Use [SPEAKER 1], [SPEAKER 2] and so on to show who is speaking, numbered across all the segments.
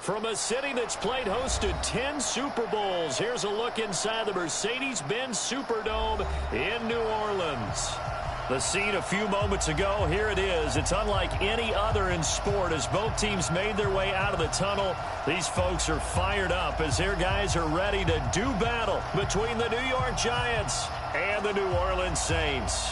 [SPEAKER 1] From a city that's played host to 10 Super Bowls, here's a look inside the Mercedes-Benz Superdome in New Orleans. The scene a few moments ago, here it is. It's unlike any other in sport as both teams made their way out of the tunnel. These folks are fired up as their guys are ready to do battle between the New York Giants and the New Orleans Saints.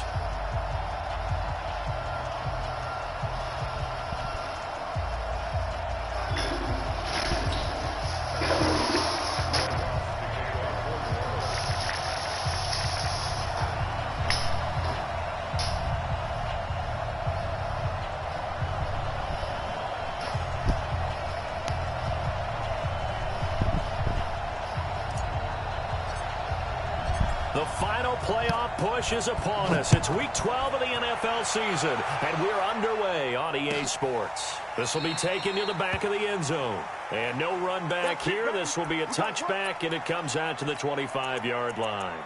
[SPEAKER 1] The final playoff push is upon us. It's week 12 of the NFL season, and we're underway on EA Sports. This will be taken to the back of the end zone. And no run back here. This will be a touchback, and it comes out to the 25-yard line.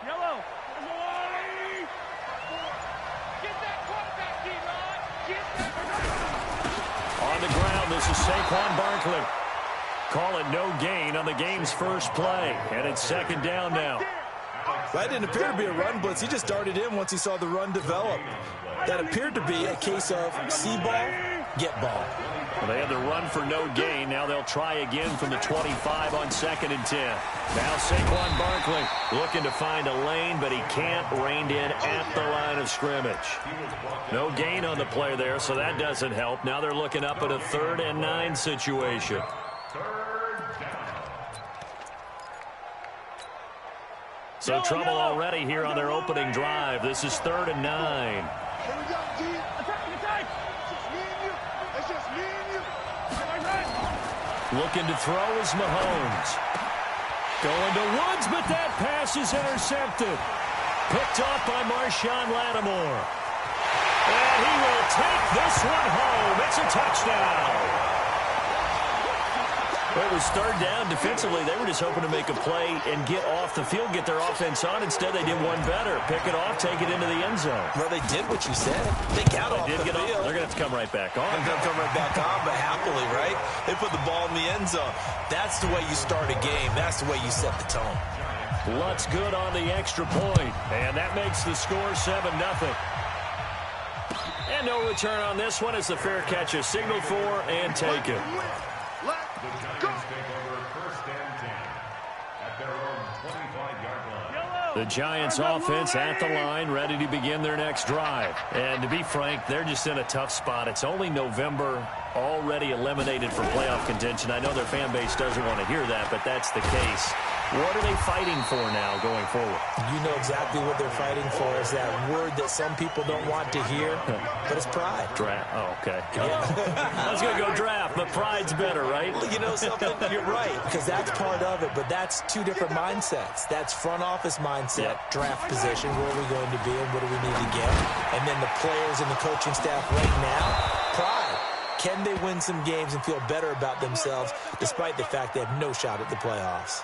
[SPEAKER 2] Yellow. Get that quarterback, D-Rod. Get that.
[SPEAKER 1] On the ground, this is Saquon Barkley. Call it no gain on the game's first play. And it's second down now.
[SPEAKER 3] That didn't appear to be a run blitz. He just darted in once he saw the run develop. That appeared to be a case of see ball, get ball.
[SPEAKER 1] Well, they had the run for no gain. Now they'll try again from the 25 on 2nd and 10. Now Saquon Barkley looking to find a lane, but he can't. Reined in at the line of scrimmage. No gain on the play there, so that doesn't help. Now they're looking up at a 3rd and 9 situation. So trouble already here on their opening drive. This is 3rd and 9. Looking to throw is Mahomes. Going to Woods, but that pass is intercepted. Picked off by Marshawn Lattimore. And he will take this one home. It's a touchdown. Well, it was 3rd down. Defensively, they were just hoping to make a play and get off the field, get their offense on. Instead, they did one better. Pick it off, take it into the end zone.
[SPEAKER 3] Well, they did what you said. They got off the field.
[SPEAKER 1] They're going to have to come right back on.
[SPEAKER 3] They're going to come right back on, but happily, right? They put the ball in the end zone. That's the way you start a game. That's the way you set the tone.
[SPEAKER 1] Lutz good on the extra point, and that makes the score 7-0. And no return on this one as the fair catch is signaled for and taken. The Giants offense at the line, ready to begin their next drive. And to be frank, they're just in a tough spot. It's only November, already eliminated from playoff contention. I know their fan base doesn't want to hear that, but that's the case. What are they fighting for now going forward?
[SPEAKER 3] You know exactly what they're fighting for is that word that some people don't want to hear, but it's pride.
[SPEAKER 1] Draft. Oh, okay.
[SPEAKER 3] Yeah.
[SPEAKER 1] I was going to go draft, but pride's better, right?
[SPEAKER 3] Well, you know something? You're right, because that's part of it, but that's two different mindsets. That's front office mindset, draft position, where are we going to be and what do we need to get? And then the players and the coaching staff right now, pride. Can they win some games and feel better about themselves despite the fact they have no shot at the playoffs?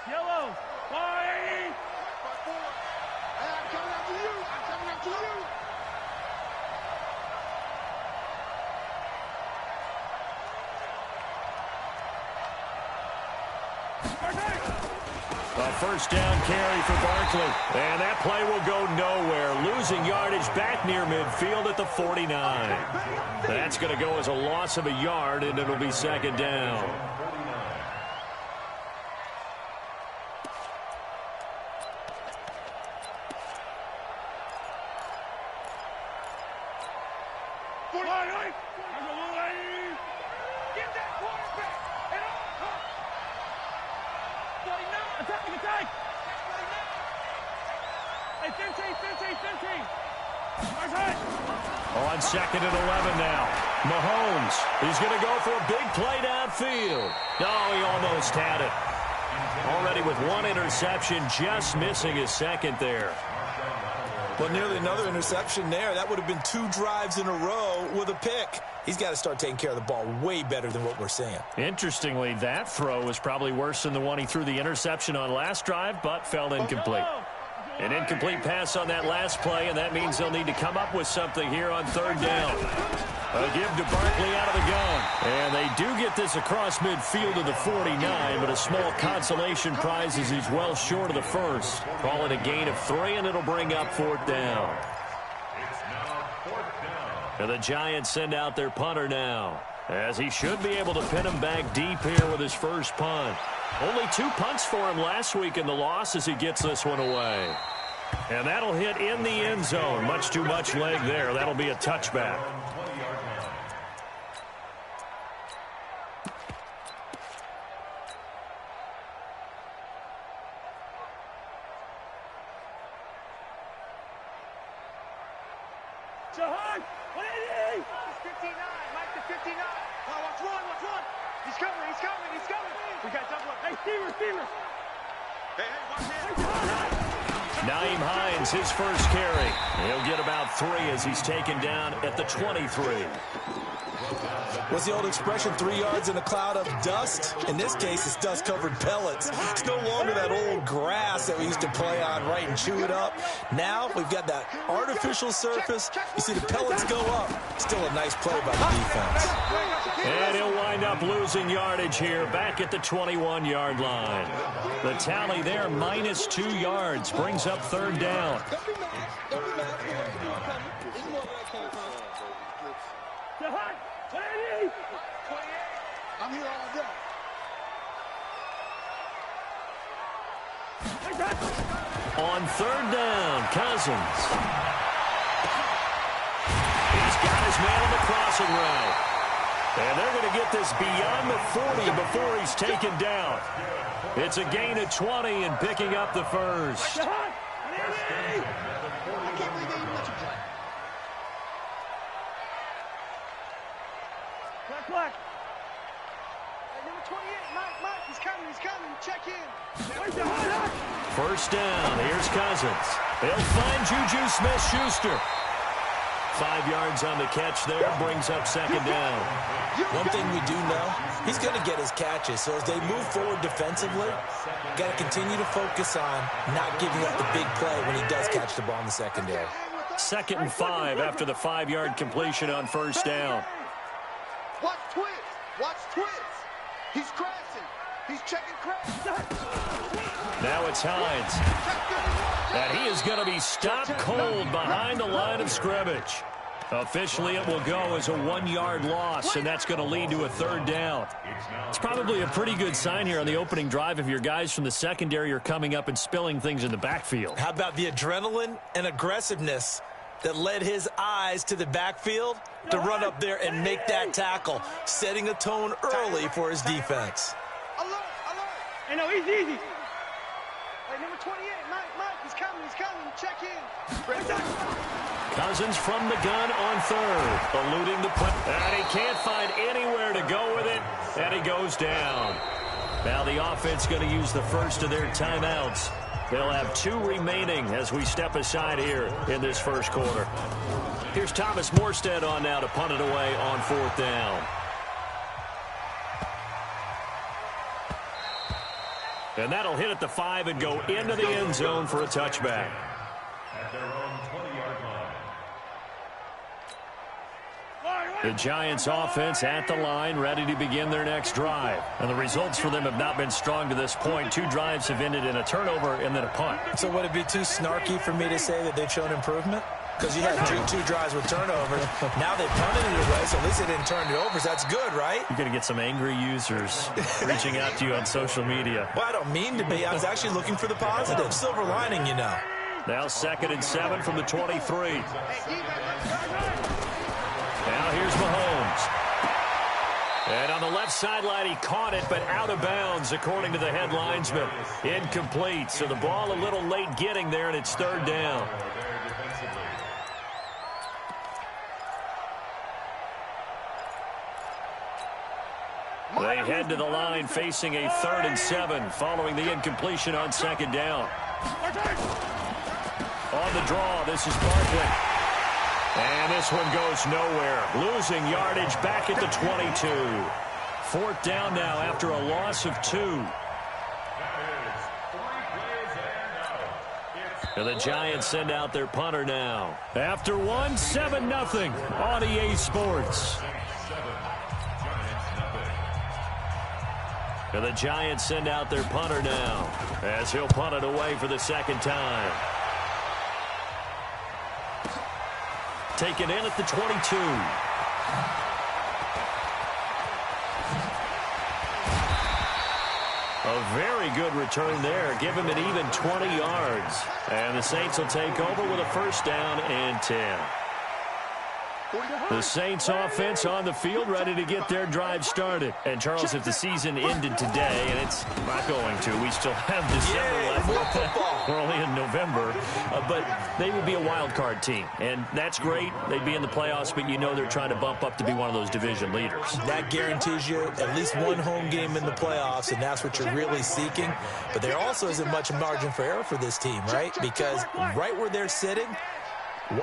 [SPEAKER 2] Yellow. Why? I'm coming after you. I'm coming after you.
[SPEAKER 1] A first down carry for Barkley. And that play will go nowhere. Losing yardage back near midfield at the 49. That's going to go as a loss of a yard, and it'll be 2nd down. On 2nd and 11 now. Mahomes, he's going to go for a big play downfield. No, he almost had it. Already with one interception, just missing his second there.
[SPEAKER 3] Well, nearly another interception there. That would have been 2 drives in a row with a pick. He's got to start taking care of the ball way better than what we're seeing. Interestingly, that throw was probably worse than the one he threw the interception on last drive, but fell incomplete.
[SPEAKER 1] An incomplete pass on that last play, and that means they'll need to come up with something here on 3rd down. A give to Barkley out of the gun. And they do get this across midfield to the 49, but a small consolation prize as he's well short of the first. Call it a gain of 3, and it'll bring up 4th down. And the Giants send out their punter now, as he should be able to pin him back deep here with his first punt. Only 2 punts for him last week in the loss as he gets this one away. And that'll hit in the end zone. Much too much leg there. That'll be a touchback.
[SPEAKER 2] Jahan, 180! 59, Mike to 59. Oh, watch one. He's coming. We got double up. Hey, receiver. Hey, watch him.
[SPEAKER 1] Naeem Hines, his first carry. He'll get about 3 as he's taken down at the 23.
[SPEAKER 3] What's the old expression, 3 yards in a cloud of dust? In this case, it's dust-covered pellets. It's no longer that old grass that we used to play on, right, and chew it up. Now we've got that artificial surface. You see the pellets go up. Still a nice play by the defense.
[SPEAKER 1] And he'll wind up losing yardage here, back at the 21-yard line. The tally there, minus 2 yards, brings up 3rd down.
[SPEAKER 2] I'm here all day.
[SPEAKER 1] On 3rd down, Cousins. He's got his man on the crossing route. And they're going to get this beyond the 40 before he's taken down. It's a gain of 20 and picking up the first.
[SPEAKER 2] I can't believe they even let you play. Black. Number 28, Mike, he's coming, check in.
[SPEAKER 1] First down, here's Cousins. They'll find Juju Smith-Schuster. 5 yards on the catch there, brings up 2nd down.
[SPEAKER 3] One thing we do know, he's going to get his catches. So as they move forward defensively, got to continue to focus on not giving up the big play when he does catch the ball in the secondary.
[SPEAKER 1] 2nd and 5 after the 5-yard completion on 1st down.
[SPEAKER 2] Watch twist. He's crashing. He's checking crash.
[SPEAKER 1] Now it's Hines. And he is going to be stopped cold behind the line of scrimmage. Officially, it will go as a 1-yard loss, and that's going to lead to a 3rd down. It's probably a pretty good sign here on the opening drive if your guys from the secondary are coming up and spilling things in the backfield.
[SPEAKER 3] How about the adrenaline and aggressiveness that led his eyes to the backfield to run up there and make that tackle, setting a tone early for his defense.
[SPEAKER 2] Alert. Hey, no, he's easy. Hey, number 28, Mike, he's coming, check in.
[SPEAKER 1] Cousins from the gun on 3rd, eluding the punt. And he can't find anywhere to go with it, and he goes down. Now the offense going to use the first of their timeouts. They'll have 2 remaining as we step aside here in this first quarter. Here's Thomas Morstead on now to punt it away on 4th down. And that'll hit at the 5 and go into the end zone for a touchback.
[SPEAKER 2] At their own 20-yard line.
[SPEAKER 1] The Giants offense at the line, ready to begin their next drive. And the results for them have not been strong to this point. 2 drives have ended in a turnover and then a punt.
[SPEAKER 3] So would it be too snarky for me to say that they've shown improvement? Because you had two drives with turnovers. Now they punted it away, so at least they didn't turn it over. So that's good, right?
[SPEAKER 1] You're going to get some angry users reaching out to you on social media.
[SPEAKER 3] Well, I don't mean to be. I was actually looking for the positive. Silver lining, you know.
[SPEAKER 1] Now 2nd and 7 from the 23. Now here's Mahomes. And on the left sideline, he caught it, but out of bounds, according to the head linesman. Incomplete. So the ball a little late getting there, and it's 3rd down. They head to the line facing a 3rd and 7 following the incompletion on 2nd down. On the draw, this is Barkley. And this one goes nowhere. Losing yardage back at the 22. 4th down now after a loss of 2. And the Giants send out their punter now. After 1, 7-0 on EA Sports. And the Giants send out their punter now as he'll punt it away for the 2nd time. Taken in at the 22. A very good return there. Give him an even 20 yards. And the Saints will take over with a 1st down and 10. The Saints offense on the field ready to get their drive started. And, Charles, if the season ended today, and it's not going to, we still have December left.
[SPEAKER 3] More football.
[SPEAKER 1] We're only in November. But they would be a wild card team. And that's great. They'd be in the playoffs, but you know they're trying to bump up to be one of those division leaders.
[SPEAKER 3] That guarantees you at least one home game in the playoffs, and that's what you're really seeking. But there also isn't much margin for error for this team, right? Because right where they're sitting,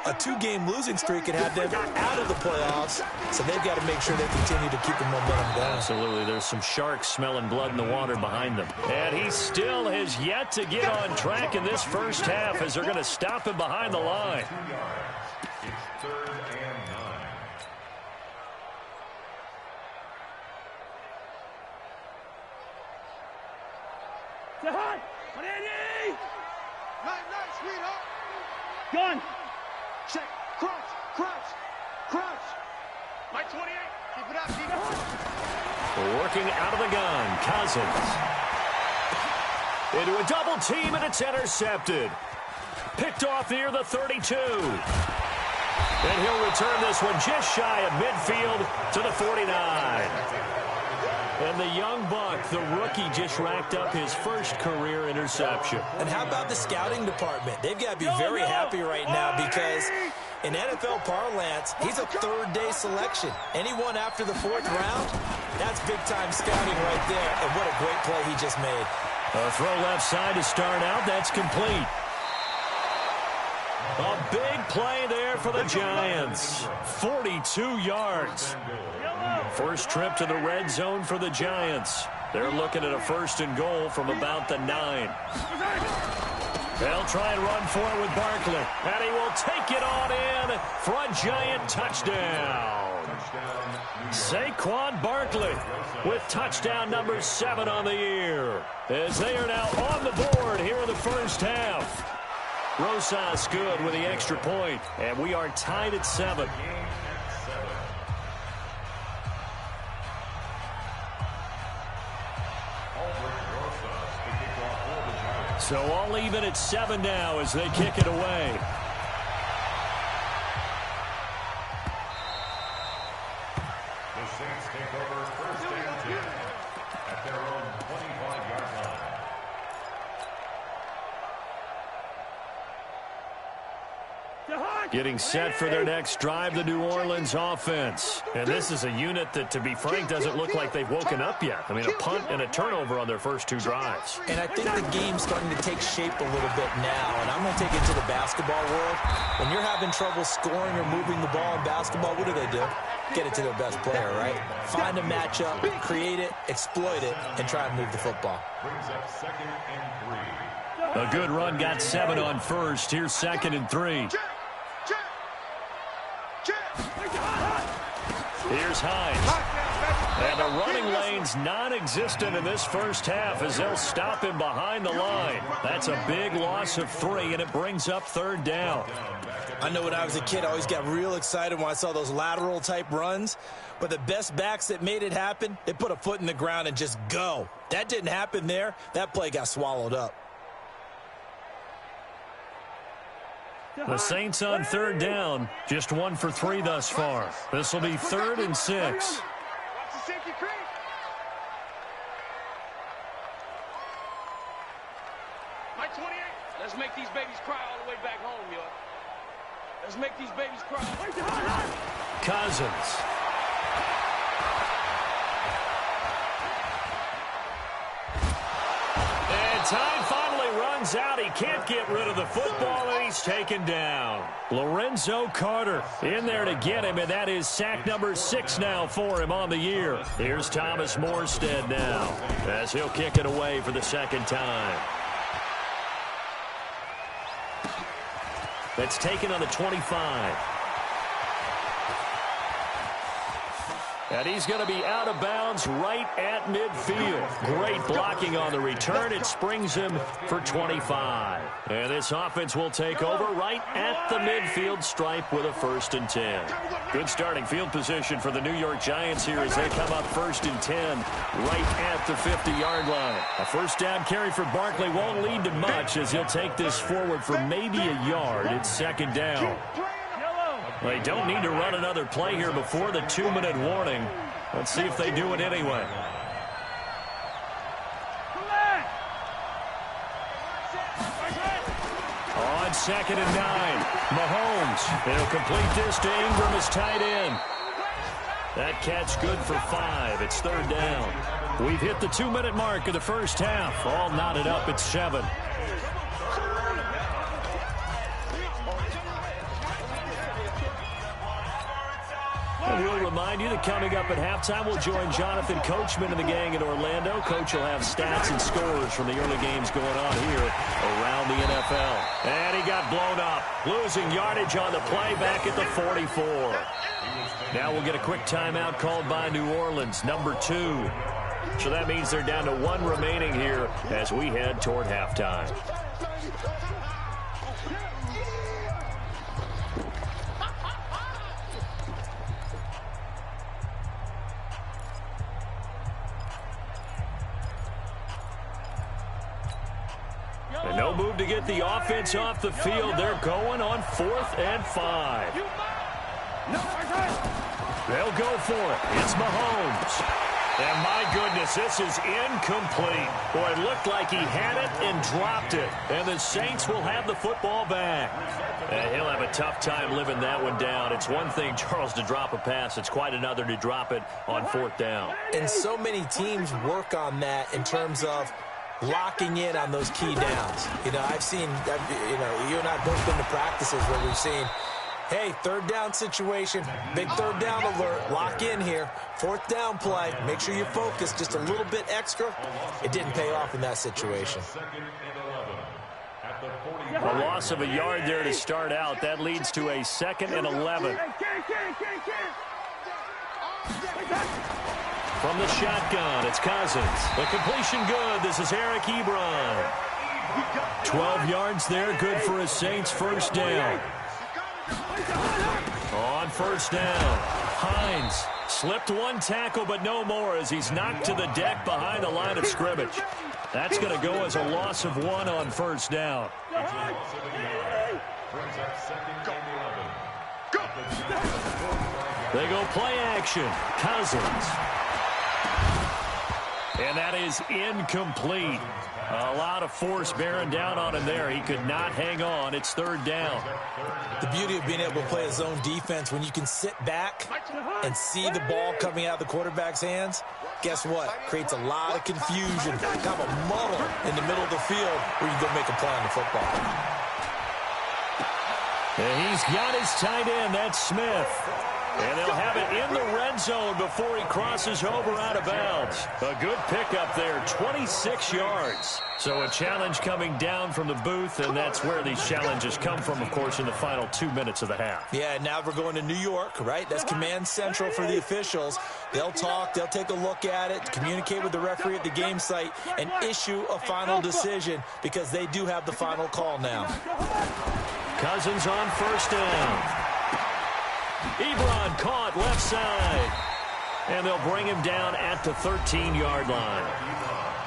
[SPEAKER 3] a 2-game losing streak can have them out of the playoffs, so they've got to make sure they continue to keep the momentum going.
[SPEAKER 1] Absolutely. There's some sharks smelling blood in the water behind them. And he still has yet to get on track in this first half as they're going to stop him behind the line.
[SPEAKER 4] It's 3rd and 9.
[SPEAKER 2] Say hi! 180! Nice, sweetheart! Gun! Check. Crouch. My 28. Keep it up, keep it up.
[SPEAKER 1] Working out of the gun, Cousins. Into a double team, and it's intercepted. Picked off near the 32. And he'll return this one just shy of midfield to the 49. And the young buck, the rookie, just racked up his first career interception.
[SPEAKER 3] And how about the scouting department? They've got to be very happy right now because in NFL parlance, he's a 3rd-day selection. Anyone after the 4th round, that's big-time scouting right there. And what a great play he just made.
[SPEAKER 1] A throw left side to start out. That's complete. A big play there for the Giants. 42 yards. First trip to the red zone for the Giants. They're looking at a 1st and goal from about the 9. They'll try and run for it with Barkley. And he will take it on in for a Giant touchdown. Saquon Barkley with touchdown number 7 on the year. As they are now on the board here in the first half. Rosas good with the extra point. And we are tied at 7. So all even at 7 now as they kick it away.
[SPEAKER 4] The Saints take over 1st and 10 at their own 25-yard line.
[SPEAKER 1] Getting set for their next drive, the New Orleans offense. And this is a unit that, to be frank, doesn't look like they've woken up yet. I mean, a punt and a turnover on their first 2 drives.
[SPEAKER 3] And I think the game's starting to take shape a little bit now. And I'm going to take it to the basketball world. When you're having trouble scoring or moving the ball in basketball, what do? Get it to their best player, right? Find a matchup, create it, exploit it, and try and move the football.
[SPEAKER 4] Brings up 2nd and 3.
[SPEAKER 1] A good run got 7 on first. Here's 2nd and 3. Here's Hines. And the running lane's non-existent in this first half as they'll stop him behind the line. That's a big loss of 3, and it brings up 3rd down.
[SPEAKER 3] I know when I was a kid, I always got real excited when I saw those lateral-type runs. But the best backs that made it happen, they put a foot in the ground and just go. That didn't happen there. That play got swallowed up.
[SPEAKER 1] The Saints on 3rd down, just 1 for 3 thus far. This will be 3rd and 6.
[SPEAKER 2] Watch the safety creep. My 28.
[SPEAKER 5] Let's make these babies cry all the way back home, yo. Let's make these babies cry.
[SPEAKER 1] Cousins. time finally runs out. He can't get rid of the football, and he's taken down. Lorenzo Carter in there to get him, and that is sack number 6 now for him on the year. Here's Thomas Morstead now as he'll kick it away for the second time. That's taken on the 25. And he's going to be out of bounds right at midfield. Great blocking on the return. It springs him for 25. And this offense will take over right at the midfield stripe with a 1st and 10. Good starting field position for the New York Giants here as they come up 1st and 10 right at the 50-yard line. A first down carry for Barkley won't lead to much as he'll take this forward for maybe a yard. It's 2nd down. They don't need to run another play here before the 2-minute warning. Let's see if they do it anyway. On 2nd and 9, Mahomes. He'll complete this to Ingram as tight end. That catch good for 5. It's 3rd down. We've hit the 2-minute mark of the first half. All knotted up at 7. And we'll remind you that coming up at halftime, we'll join Jonathan Coachman and the gang in Orlando. Coach will have stats and scores from the early games going on here around the NFL. And he got blown up, losing yardage on the play back at the 44. Now we'll get a quick timeout called by New Orleans, number 2. So that means they're down to 1 remaining here as we head toward halftime. And no move to get the offense off the field. They're going on 4th and 5. They'll go for it. It's Mahomes. And my goodness, this is incomplete. Boy, it looked like he had it and dropped it. And the Saints will have the football back. And he'll have a tough time living that one down. It's one thing, Charles, to drop a pass. It's quite another to drop it on 4th down.
[SPEAKER 3] And so many teams work on that in terms of locking in on those key downs. I've seen, you and I have both been to practices where we've seen, hey, 3rd down situation, big 3rd down alert, lock in here, 4th down play, make sure you focus just a little bit extra. It didn't pay off in that situation.
[SPEAKER 1] A loss of a yard there to start out. That leads to a 2nd and 11. From the shotgun, it's Cousins. The completion good. This is Eric Ebron. 12 yards there, good for a Saints 1st down. On 1st down, Hines slipped 1 tackle, but no more as he's knocked to the deck behind the line of scrimmage. That's going to go as a loss of 1 on 1st down. They go play action. Cousins. And that is incomplete. A lot of force bearing down on him there. He could not hang on. It's 3rd down.
[SPEAKER 3] The beauty of being able to play a zone defense, when you can sit back and see the ball coming out of the quarterback's hands, guess what? Creates a lot of confusion, kind of a muddle in the middle of the field where you go make a play on the football.
[SPEAKER 1] And he's got his tight end. That's Smith. And they'll have it in the red zone before he crosses over out of bounds. A good pickup there, 26 yards. So a challenge coming down from the booth, and that's where these challenges come from, of course, in the final 2 minutes of the half.
[SPEAKER 3] Yeah, now we're going to New York, right? That's command central for the officials. They'll talk, they'll take a look at it, communicate with the referee at the game site, and issue a final decision because they do have the final call now.
[SPEAKER 1] Cousins on 1st down. Ebron caught left side. And they'll bring him down at the 13-yard line.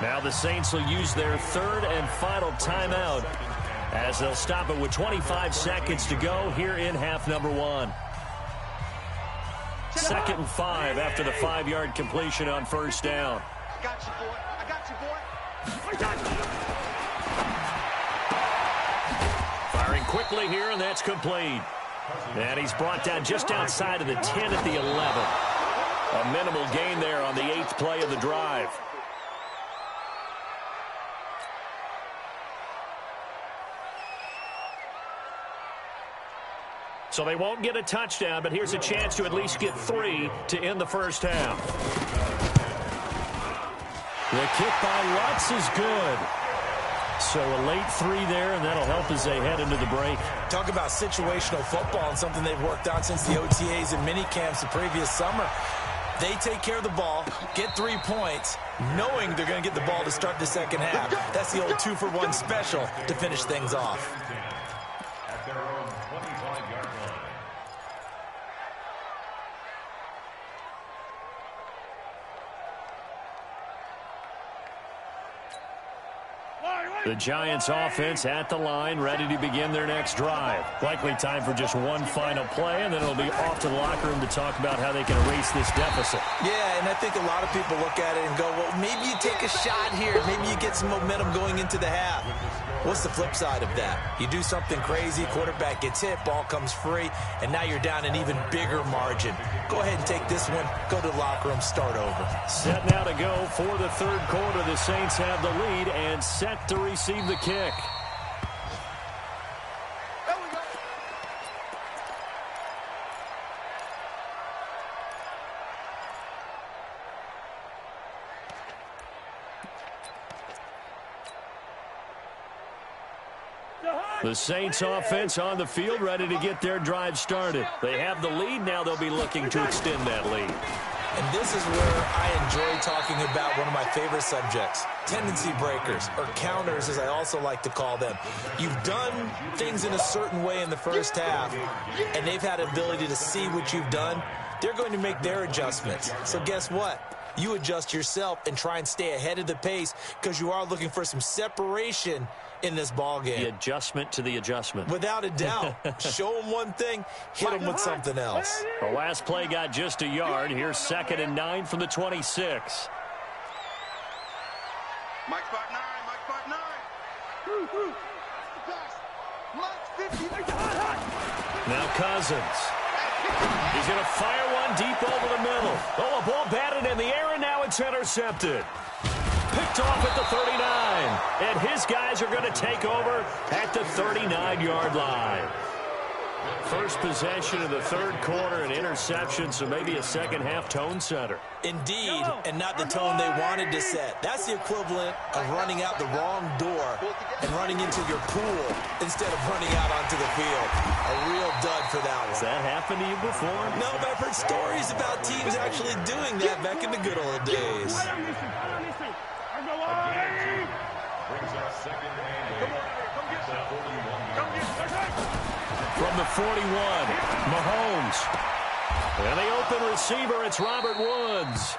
[SPEAKER 1] Now the Saints will use their 3rd and final timeout as they'll stop it with 25 seconds to go here in half number 1. 2nd and 5 after the 5-yard completion on 1st down.
[SPEAKER 2] I got you, boy. I got you, boy. I got you.
[SPEAKER 1] Firing quickly here, and that's complete. And he's brought down just outside of the 10 at the 11. A minimal gain there on the 8th play of the drive. So they won't get a touchdown, but here's a chance to at least get 3 to end the first half. The kick by Lutz is good. So a late 3 there, and that'll help as they head into the break.
[SPEAKER 3] Talk about situational football and something they've worked on since the OTAs and mini camps the previous summer. They take care of the ball, get 3 points, knowing they're going to get the ball to start the second half. That's the old 2-for-1 special to finish things off.
[SPEAKER 4] At their own 25-yard line.
[SPEAKER 1] The Giants offense at the line, ready to begin their next drive. Likely time for just one final play, and then it'll be off to the locker room to talk about how they can erase this deficit.
[SPEAKER 3] Yeah, and I think a lot of people look at it and go, well, maybe you take a shot here. Maybe you get some momentum going into the half. What's the flip side of that? You do something crazy, quarterback gets hit, ball comes free, and now you're down an even bigger margin. Go ahead and take this one, go to the locker room, start over.
[SPEAKER 1] Set now to go for the third quarter. The Saints have the lead and set to receive the kick. The Saints offense on the field, ready to get their drive started. They have the lead. Now they'll be looking to extend that lead.
[SPEAKER 3] And this is where I enjoy talking about one of my favorite subjects, tendency breakers, or counters, as I also like to call them. You've done things in a certain way in the first half, and they've had ability to see what you've done. They're going to make their adjustments. So guess what? You adjust yourself and try and stay ahead of the pace because you are looking for some separation in this ball game.
[SPEAKER 1] The adjustment to the adjustment.
[SPEAKER 3] Without a doubt. Show them one thing, hit them with something else.
[SPEAKER 1] The last play got just a yard. Here's 2nd and 9 from the 26.
[SPEAKER 2] Mike spot 9, Mike spot 9.
[SPEAKER 1] Now Cousins. He's going to fire one deep over the middle. Oh, a ball batted in the air, and now it's intercepted. Picked off at the 39. And his guys are going to take over at the 39-yard line. First possession of the third quarter, an interception, so maybe a second-half tone setter.
[SPEAKER 3] Indeed, and not the tone they wanted to set. That's the equivalent of running out the wrong door and running into your pool instead of running out onto the field. A real dud for that one.
[SPEAKER 1] Has that happened to you before?
[SPEAKER 3] No, but I've heard stories about teams actually doing that back in the good old days.
[SPEAKER 4] Brings up 2nd and 8. At the 41-yard line.
[SPEAKER 1] From the 41, Mahomes. And the open receiver, it's Robert Woods.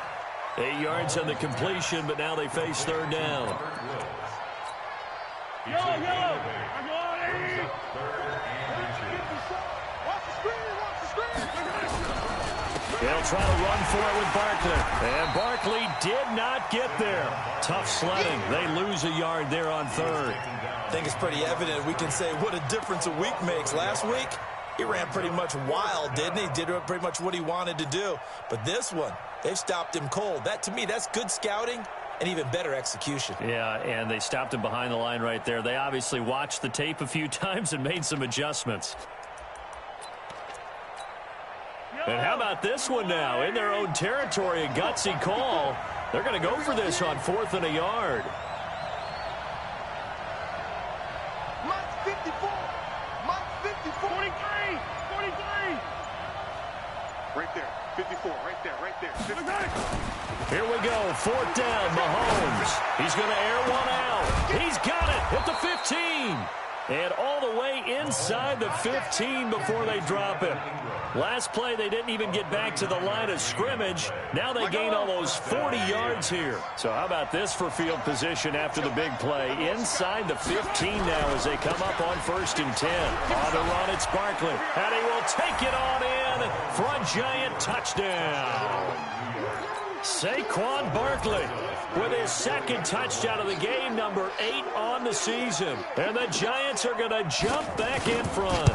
[SPEAKER 1] 8 yards on the completion, but now they face third down. They'll try to run for it with Barkley. And Barkley did not get there. Tough sledding. They lose a yard there on third.
[SPEAKER 3] I think it's pretty evident. We can say what a difference a week makes. Last week, he ran pretty much wild, didn't he? Did pretty much what he wanted to do. But this one, they've stopped him cold. That, to me, that's good scouting and even better execution.
[SPEAKER 1] Yeah, and they stopped him behind the line right there. They obviously watched the tape a few times and made some adjustments. And how about this one now? In their own territory, a gutsy call. They're going to go for this on 4th and a yard.
[SPEAKER 2] Mike 54. Mike 54. 43. 43. Right there. 54. Right there. Right there. 53.
[SPEAKER 1] Here we go. 4th down. Mahomes. He's going to air one out. He's got it at the 15. And all the way inside the 15 before they drop him. Last play, they didn't even get back to the line of scrimmage. Now they gain almost 40 yards here. So how about this for field position after the big play? Inside the 15 now as they come up on 1st and 10. On the run, it's Barkley. And he will take it on in for a Giant touchdown. Saquon Barkley with his 2nd touchdown of the game, number 8 on the season. And the Giants are going to jump back in front.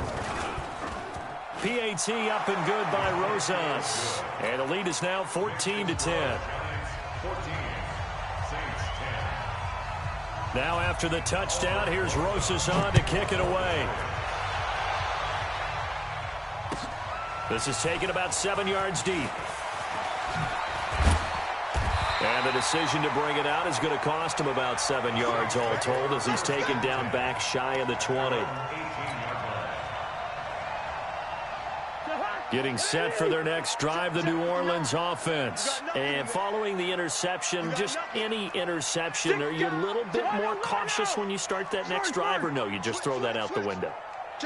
[SPEAKER 1] PAT up and good by Rosas. And the lead is now 14-10.
[SPEAKER 4] 14. Saints 10.
[SPEAKER 1] Now after the touchdown, here's Rosas on to kick it away. This is taken about 7 yards deep. And the decision to bring it out is going to cost him about 7 yards all told as he's taken down back shy of the 20. Getting set for their next drive, the New Orleans offense. And following the interception, just any interception, are you a little bit more cautious when you start that next drive, or no, you just throw that out the window?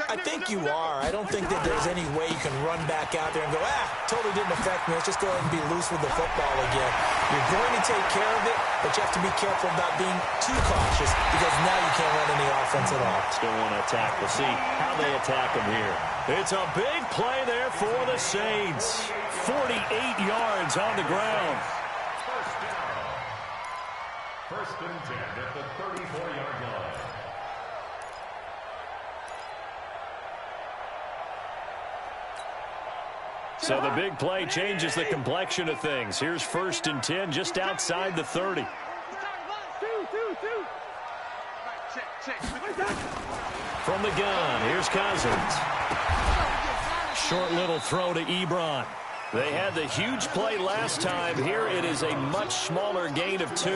[SPEAKER 3] I think you are. I don't think that there's any way you can run back out there and go, totally didn't affect me. Let's just go ahead and be loose with the football again. You're going to take care of it, but you have to be careful about being too cautious because now you can't run any offense at all.
[SPEAKER 1] Still want to attack. We'll see how they attack him here. It's a big play there for the Saints. 48 yards on the ground.
[SPEAKER 4] First and 10 at the 34-yard line.
[SPEAKER 1] So the big play changes the complexion of things. Here's 1st and 10 just outside the 30. From the gun, here's Cousins. Short little throw to Ebron. They had the huge play last time. Here it is a much smaller gain of 2.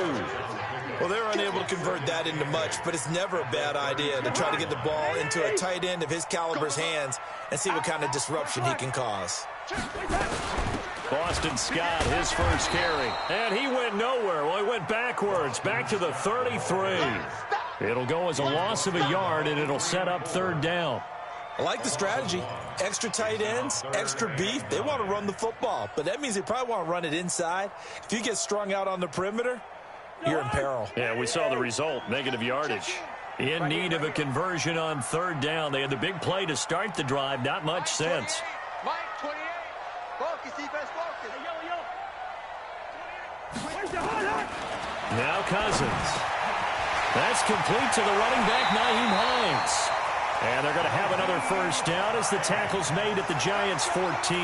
[SPEAKER 3] Well, they're unable to convert that into much, but it's never a bad idea to try to get the ball into a tight end of his caliber's hands and see what kind of disruption he can cause.
[SPEAKER 1] Boston Scott, his first carry. And he went nowhere. Well, he went backwards, back to the 33. It'll go as a loss of a yard, and it'll set up 3rd down.
[SPEAKER 3] I like the strategy. Extra tight ends, extra beef. They want to run the football, but that means they probably want to run it inside. If you get strung out on the perimeter, you're in peril.
[SPEAKER 1] Yeah, we saw the result, negative yardage. In need of a conversion on 3rd down. They had the big play to start the drive. Not much sense.
[SPEAKER 2] Mike, 28. Focus, defense, focus.
[SPEAKER 1] Now Cousins. That's complete to the running back, Nyheim Hines. And they're going to have another 1st down as the tackle's made at the Giants' 14.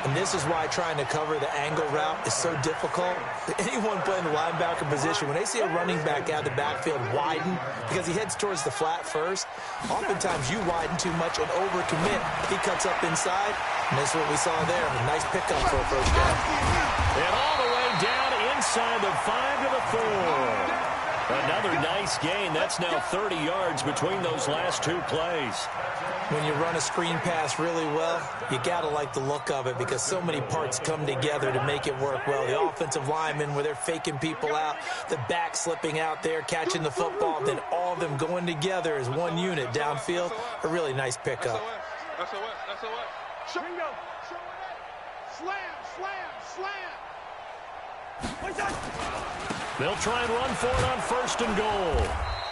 [SPEAKER 3] And this is why trying to cover the angle route is so difficult. Anyone playing the linebacker position, when they see a running back out of the backfield widen, because he heads towards the flat first, oftentimes you widen too much and overcommit. He cuts up inside, and that's what we saw there. A nice pickup for a 1st down.
[SPEAKER 1] And all the way down inside the 5 to the 4. Another nice gain. That's now 30 yards between those last 2 plays.
[SPEAKER 3] When you run a screen pass really well, you got to like the look of it because so many parts come together to make it work well. The offensive linemen, where they're faking people out, the back slipping out there, catching the football, then all of them going together as one unit downfield. A really nice pickup.
[SPEAKER 2] That's a what? Bingo. Slam.
[SPEAKER 1] They'll try and run for it on 1st and goal.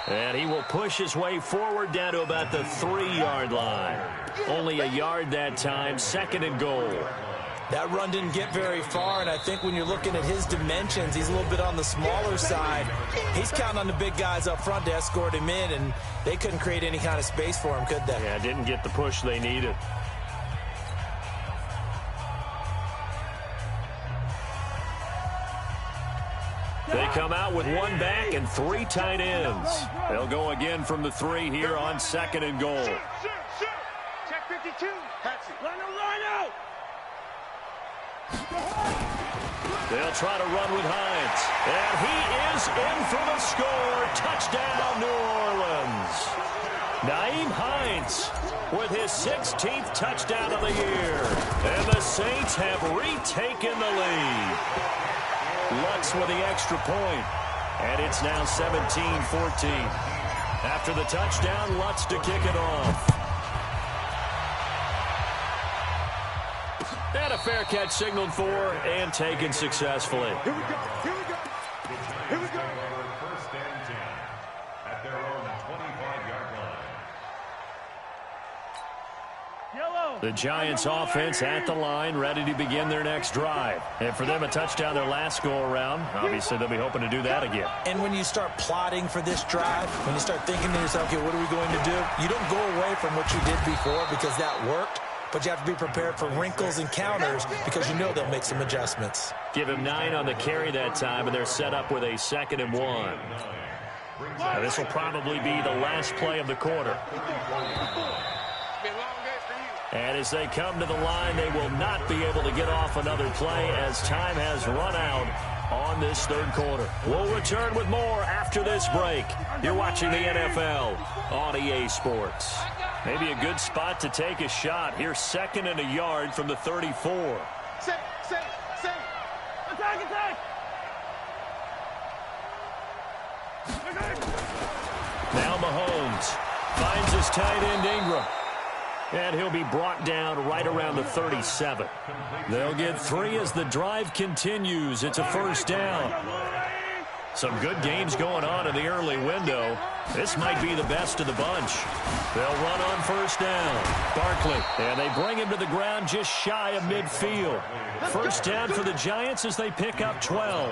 [SPEAKER 1] And he will push his way forward down to about the 3-yard line. Only a yard that time, 2nd and goal.
[SPEAKER 3] That run didn't get very far, and I think when you're looking at his dimensions, he's a little bit on the smaller side. He's counting on the big guys up front to escort him in, and they couldn't create any kind of space for him, could they?
[SPEAKER 1] Yeah, didn't get the push they needed. They come out with 1 back and 3 tight ends. They'll go again from the 3 here on 2nd and goal.
[SPEAKER 2] Shoot. Check 52. Line out.
[SPEAKER 1] They'll try to run with Hines. And he is in for the score. Touchdown, New Orleans. Nyheim Hines with his 16th touchdown of the year. And the Saints have retaken the lead. Lutz with the extra point, and it's now 17-14. After the touchdown, Lutz to kick it off. And a fair catch signaled for and taken successfully.
[SPEAKER 2] Here we go.
[SPEAKER 4] First and 10 at their own 25-yard line.
[SPEAKER 1] The Giants offense at the line, ready to begin their next drive. And for them, a touchdown their last go-around. Obviously, they'll be hoping to do that again.
[SPEAKER 3] And when you start plotting for this drive, when you start thinking to yourself, okay, what are we going to do? You don't go away from what you did before because that worked, but you have to be prepared for wrinkles and counters because you know they'll make some adjustments.
[SPEAKER 1] Give him 9 on the carry that time, and they're set up with a 2nd and 1. Now, this will probably be the last play of the quarter. And And as they come to the line, they will not be able to get off another play as time has run out on this third quarter. We'll return with more after this break. You're watching the NFL on EA Sports. Maybe a good spot to take a shot. Here's 2nd and a yard from the 34.
[SPEAKER 2] Say. Attack.
[SPEAKER 1] Now Mahomes finds his tight end Ingram. And he'll be brought down right around the 37. They'll get 3 as the drive continues. It's a first down. Some good games going on in the early window. This might be the best of the bunch. They'll run on first down. Barkley, and they bring him to the ground just shy of midfield. First down for the Giants as they pick up 12.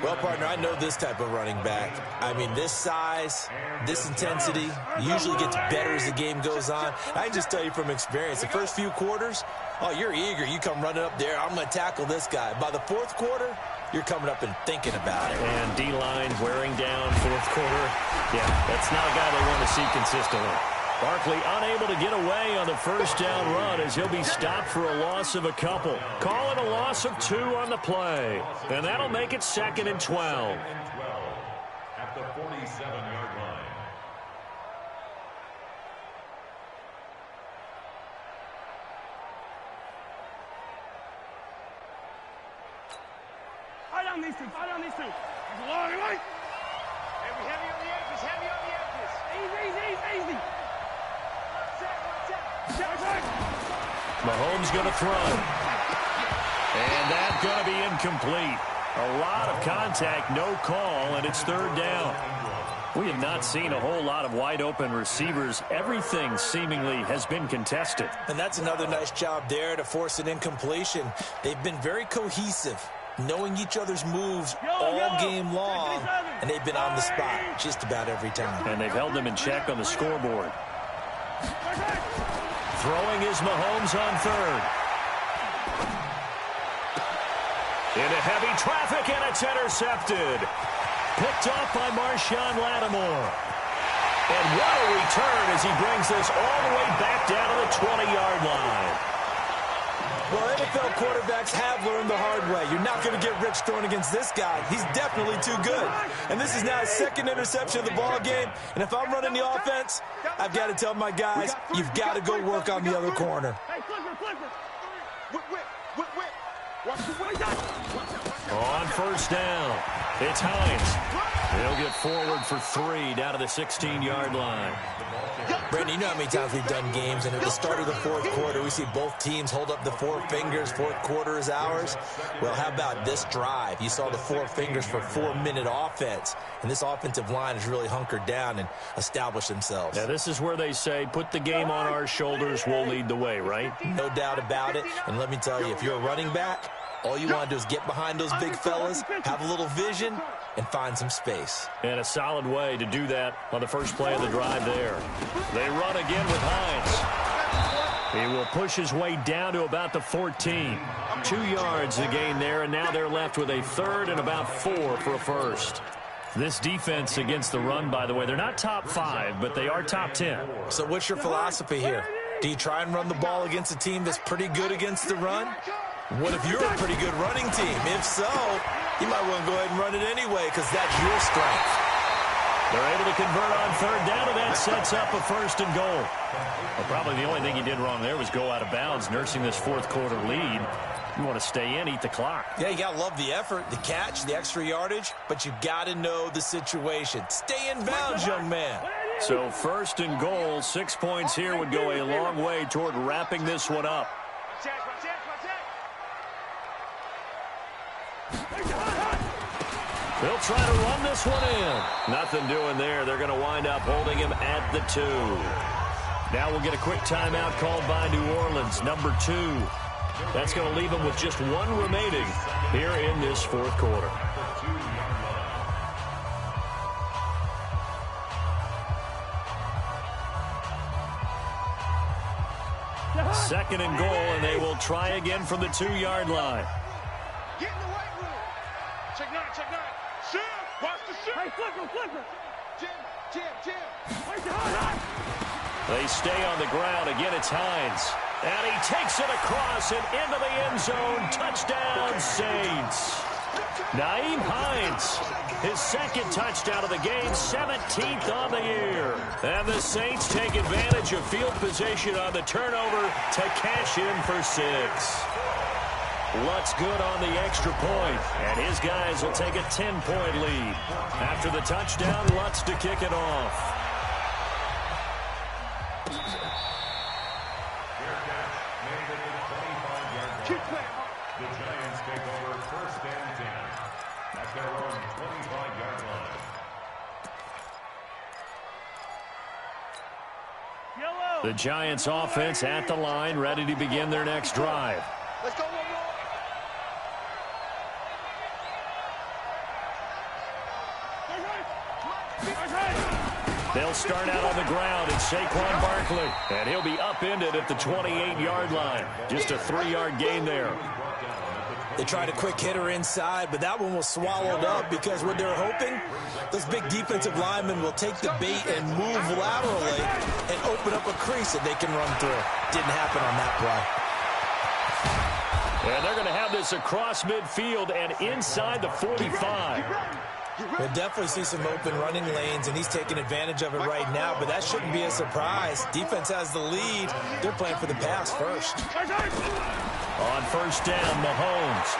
[SPEAKER 3] Well, partner, I know this type of running back. I mean, this size, this intensity usually gets better as the game goes on. I can just tell you from experience, the first few quarters, oh, you're eager. You come running up there, I'm going to tackle this guy. By the fourth quarter, you're coming up and thinking about it.
[SPEAKER 1] And D-line wearing down fourth quarter. Yeah, that's not a guy they want to see consistently. Barkley unable to get away on the first down run as he'll be stopped for a loss of a couple. Call it a loss of 2 on the play. And that'll make it 2nd and 12.
[SPEAKER 4] At the 47-yard line.
[SPEAKER 2] Fight on these two. Hey, we heavy on the edges. Easy.
[SPEAKER 1] Mahomes going to throw. And that's going to be incomplete. A lot of contact, no call, and it's 3rd down. We have not seen a whole lot of wide-open receivers. Everything seemingly has been contested.
[SPEAKER 3] And that's another nice job there to force an incompletion. They've been very cohesive, knowing each other's moves all game long, and they've been on the spot just about every time.
[SPEAKER 1] And they've held them in check on the scoreboard. Throwing is Mahomes on 3rd. Into heavy traffic, and it's intercepted. Picked off by Marshawn Lattimore. And what a return as he brings this all the way back down to the 20-yard line.
[SPEAKER 3] Well, NFL quarterbacks have learned the hard way. You're not going to get rich throwing against this guy. He's definitely too good. And this is now his 2nd interception of the ball game. And if I'm running the offense, I've got to tell my guys, you've got to go work on the other corner.
[SPEAKER 2] Hey, flipper.
[SPEAKER 1] On first down, it's Hines. He'll get forward for 3 down to the 16-yard line.
[SPEAKER 3] Brandon, you know how many times we've done games, and at the start of the fourth quarter, we see both teams hold up the 4 fingers. Fourth quarter is ours. Well, how about this drive? You saw the 4 fingers for 4-minute offense, and this offensive line has really hunkered down and established themselves.
[SPEAKER 1] Yeah, this is where they say, put the game on our shoulders, we'll lead the way, right?
[SPEAKER 3] No doubt about it. And let me tell you, if you're a running back, all you want to do is get behind those big fellas, have a little vision, and find some space.
[SPEAKER 1] And a solid way to do that on the first play of the drive there. They run again with Hines. He will push his way down to about the 14. 2 yards to gain there, and now they're left with a 3rd and about 4 for a first. This defense against the run, by the way, they're not top 5, but they are top 10.
[SPEAKER 3] So what's your philosophy here? Do you try and run the ball against a team that's pretty good against the run? What if you're a pretty good running team? If so, you might want to go ahead and run it anyway because that's your strength.
[SPEAKER 1] They're able to convert on 3rd down, and that sets up a 1st and goal. Well, probably the only thing he did wrong there was go out of bounds, nursing this fourth quarter lead. You want to stay in, eat the clock.
[SPEAKER 3] Yeah, you got to love the effort, the catch, the extra yardage, but you got to know the situation. Stay in bounds, young man.
[SPEAKER 1] So 1st and goal, 6 points here would go a long way toward wrapping this one up. They'll try to run this one in. Nothing doing there. They're going to wind up holding him at the 2. Now we'll get a quick timeout called by New Orleans, number 2. That's going to leave them with just 1 remaining here in this fourth quarter. Second and goal, and they will try again from the 2-yard line.
[SPEAKER 2] Get in the weight room. Check 9. Shoot. Watch the shoot. Hey, flipper. Jim.
[SPEAKER 3] Well,
[SPEAKER 1] They stay on the ground. Again, it's Hines. And he takes it across and into the end zone. Touchdown, Saints. Nyheim Hines, his second touchdown of the game, 17th on the year. And the Saints take advantage of field position on the turnover to cash in for 6. Lutz good on the extra point, and his guys will take a 10-point lead. After the touchdown, Lutz to kick it off.
[SPEAKER 4] The Giants take over first and 10 at their own 25-yard line.
[SPEAKER 1] The Giants offense at the line, ready to begin their next drive.
[SPEAKER 2] Let's go, one more.
[SPEAKER 1] They'll start out on the ground. It's Saquon Barkley, and he'll be upended at the 28-yard line. Just a 3-yard gain there.
[SPEAKER 3] They tried a quick hitter inside, but that one was swallowed up because what they're hoping, those big defensive linemen will take the bait and move laterally and open up a crease that they can run through. Didn't happen on that play.
[SPEAKER 1] And they're going to have this across midfield and inside the 45.
[SPEAKER 3] We'll definitely see some open running lanes, and he's taking advantage of it right now, but that shouldn't be a surprise. Defense has the lead. They're playing for the pass first.
[SPEAKER 1] On first down, Mahomes.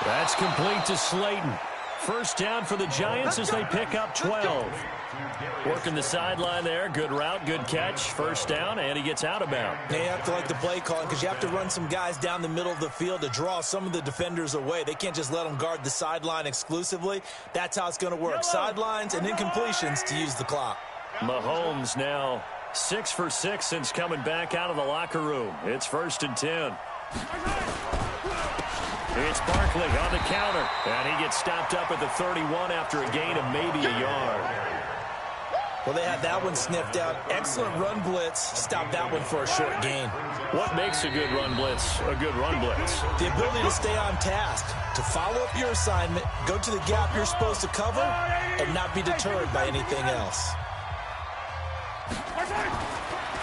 [SPEAKER 1] That's complete to Slayton. First down for the Giants as they pick up 12. Working the sideline there. Good route, good catch. First down, and he gets out of bounds.
[SPEAKER 3] They have to like the play calling because you have to run some guys down the middle of the field to draw some of the defenders away. They can't just let them guard the sideline exclusively. That's how it's going to work. Sidelines and incompletions to use the clock.
[SPEAKER 1] Mahomes now 6 for 6 since coming back out of the locker room. It's first and 10. It's Barkley on the counter, and he gets stopped up at the 31 after a gain of maybe a yard.
[SPEAKER 3] Well, they had that one sniffed out. Excellent run blitz. Stop that one for a short gain.
[SPEAKER 1] What makes a good run blitz a good run blitz?
[SPEAKER 3] The ability to stay on task, to follow up your assignment, go to the gap you're supposed to cover, and not be deterred by anything else.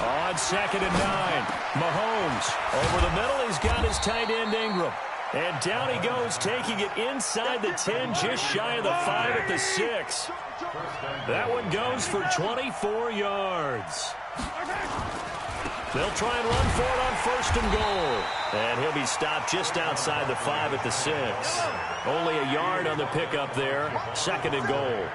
[SPEAKER 1] On second and 9, Mahomes over the middle. He's got his tight end Ingram. And down he goes, taking it inside the 10, just shy of the 5 at the 6. That one goes for 24 yards. They'll try and run for it on first and goal. And he'll be stopped just outside the 5 at the 6. Only a yard on the pickup there. Second and goal.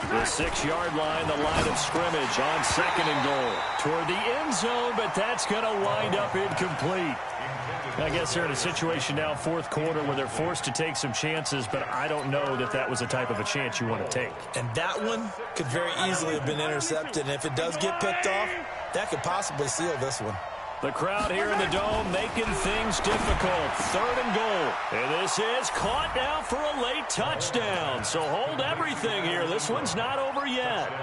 [SPEAKER 1] The 6-yard line, the line of scrimmage on second and goal. Toward the end zone, but that's going to wind up incomplete. I guess they're in a situation now, fourth quarter, where they're forced to take some chances, but I don't know that that was the type of a chance you want to take.
[SPEAKER 3] And that one could very easily have been intercepted, and if it does get picked off, that could possibly seal this one.
[SPEAKER 1] The crowd here in the Dome making things difficult. Third and goal. And this is caught now for a late touchdown. So hold everything here. This one's not over yet.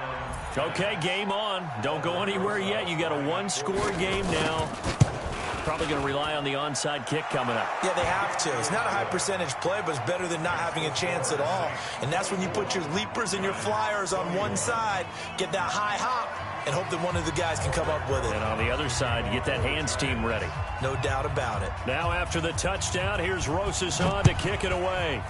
[SPEAKER 1] Okay, game on. Don't go anywhere yet. You got a one-score game now. Probably going to rely on the onside kick coming up.
[SPEAKER 3] Yeah, they have to. It's not a high percentage play, but it's better than not having a chance at all. And that's when you put your leapers and your flyers on one side, get that high hop, and hope that one of the guys can come up with it.
[SPEAKER 1] And on the other side, get that hands team ready.
[SPEAKER 3] No doubt about it.
[SPEAKER 1] Now after the touchdown, here's Rosas on to kick it away.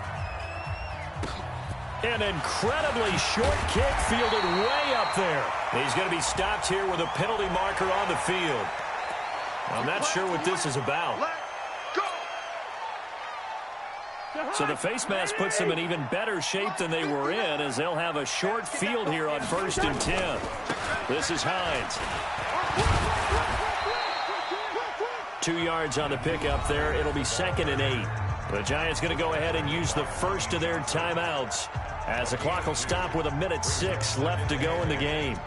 [SPEAKER 1] An incredibly short kick fielded way up there. He's going to be stopped here with a penalty marker on the field. I'm not sure what this is about. So the face mask puts them in even better shape than they were in, as they'll have a short field here on first and 10. This is Hines. 2 yards on the pickup there. It'll be second and 8. The Giants going to go ahead and use the first of their timeouts, as the clock will stop with 1:06 left to go in the game.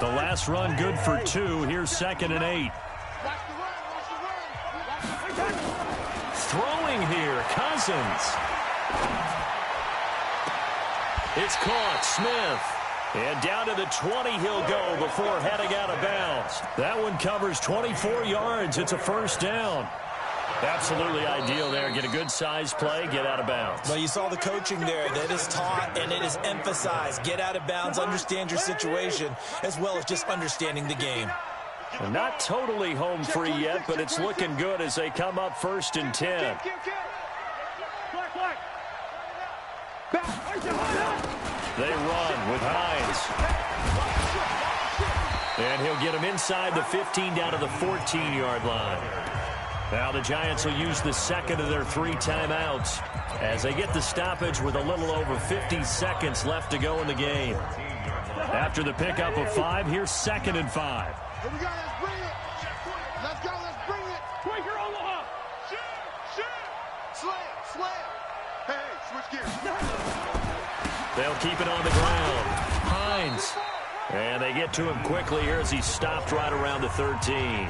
[SPEAKER 1] The last run good for 2. Here's second and 8. Throwing here, Cousins. It's caught, Smith. And down to the 20 he'll go before heading out of bounds. That one covers 24 yards. It's a first down. Absolutely ideal there. Get a good size play, get out of bounds.
[SPEAKER 3] Well, you saw the coaching there. That is taught and it is emphasized. Get out of bounds, understand your situation, as well as just understanding the game.
[SPEAKER 1] Well, not totally home free yet, but it's looking good as they come up 1st and 10. They run with Hines. And he'll get him inside the 15 down to the 14-yard line. Now the Giants will use the second of their 3 timeouts as they get the stoppage with a little over 50 seconds left to go in the game. After the pickup of 5, here's 2nd and 5.
[SPEAKER 2] Here we go, let's bring it. Let's go, let's bring it. Quaker Omaha. Shoot. Slam. Hey, switch gears.
[SPEAKER 1] They'll keep it on the ground. Hines. And they get to him quickly here as he stopped right around the 13.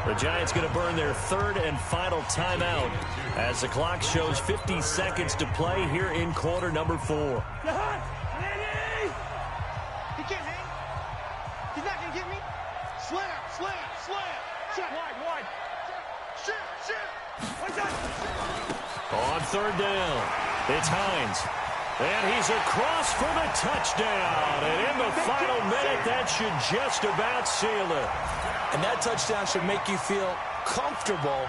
[SPEAKER 1] The Giants going to burn their 3rd and final timeout as the clock shows 50 seconds to play here in quarter number 4.
[SPEAKER 2] He can't hang. He's not going to get me. Slam. Shot. Wide. Shoot.
[SPEAKER 1] On 3rd down, it's Hines. And he's across for the touchdown. And in the final minute, that should just about seal it.
[SPEAKER 3] And that touchdown should make you feel comfortable.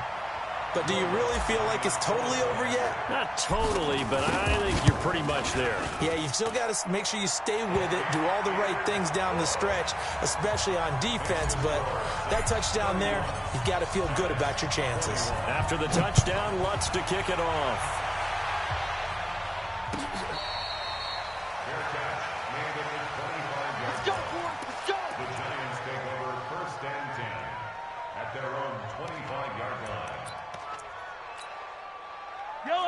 [SPEAKER 3] But do you really feel like it's totally over yet?
[SPEAKER 1] Not totally, but I think you're pretty much there.
[SPEAKER 3] Yeah, you've still got to make sure you stay with it, do all the right things down the stretch, especially on defense. But that touchdown there, you've got to feel good about your chances.
[SPEAKER 1] After the touchdown, Lutz to kick it off.
[SPEAKER 2] Let's go, boy. Let's go.
[SPEAKER 4] The Giants take over 1st and 10 at their own 25-yard line.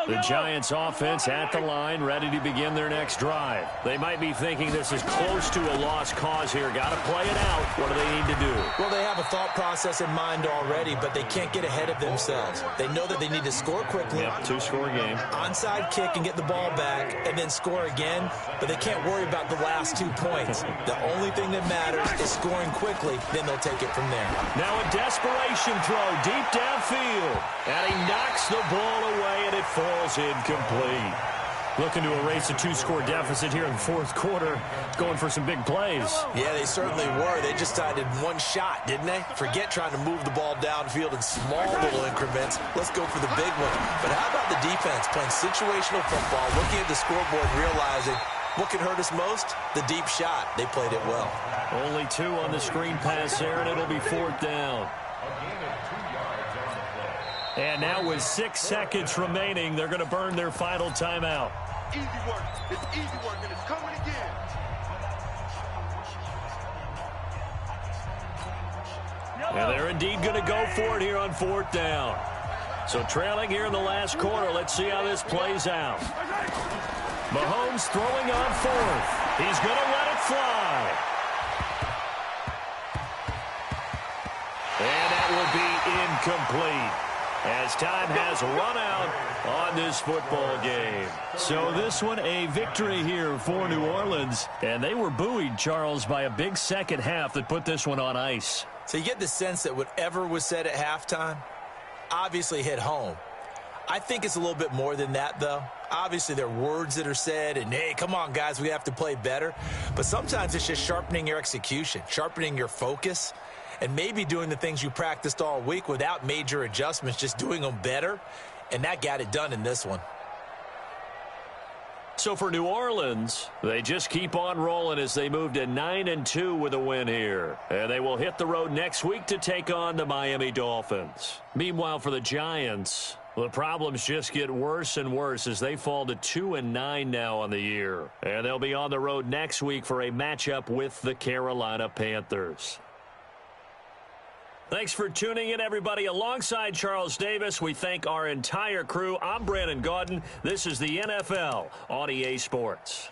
[SPEAKER 1] The Giants offense at the line, ready to begin their next drive. They might be thinking this is close to a lost cause here. Got to play it out. What do they need to do?
[SPEAKER 3] Well, they have a thought process in mind already, but they can't get ahead of themselves. They know that they need to score quickly.
[SPEAKER 1] Yep, 2-score game.
[SPEAKER 3] Onside kick and get the ball back and then score again, but they can't worry about the last 2 points. The only thing that matters is scoring quickly, then they'll take it from there.
[SPEAKER 1] Now a desperation throw deep downfield, and he knocks the ball away, and it falls incomplete. Looking to erase a 2-score deficit here in the 4th quarter. Going for some big plays.
[SPEAKER 3] Yeah, they certainly were. They just decided one shot, didn't they? Forget trying to move the ball downfield in small little increments. Let's go for the big one. But how about the defense playing situational football, looking at the scoreboard and realizing what can hurt us most? The deep shot. They played it well.
[SPEAKER 1] Only 2 on the screen pass there, and it'll be 4th down. And now with 6 seconds remaining, they're going to burn their final timeout.
[SPEAKER 2] Easy work. It's easy work, and it's coming again.
[SPEAKER 1] And they're indeed going to go for it here on 4th down. So trailing here in the last quarter, let's see how this plays out. Mahomes throwing on 4th. He's going to let it fly. And that will be incomplete, as time has run out on this football game. So this one, a victory here for New Orleans. And they were buoyed, Charles, by a big second half that put this one on ice.
[SPEAKER 3] So you get the sense that whatever was said at halftime obviously hit home. I think it's a little bit more than that, though. Obviously, there are words that are said, and, hey, come on, guys, we have to play better. But sometimes it's just sharpening your execution, sharpening your focus, and maybe doing the things you practiced all week without major adjustments, just doing them better, and that got it done in this one.
[SPEAKER 1] So for New Orleans, they just keep on rolling as they move to 9-2 with a win here. And they will hit the road next week to take on the Miami Dolphins. Meanwhile, for the Giants, the problems just get worse and worse as they fall to 2-9 now on the year. And they'll be on the road next week for a matchup with the Carolina Panthers. Thanks for tuning in, everybody. Alongside Charles Davis, we thank our entire crew. I'm Brandon Gaudin. This is the NFL on EA Sports.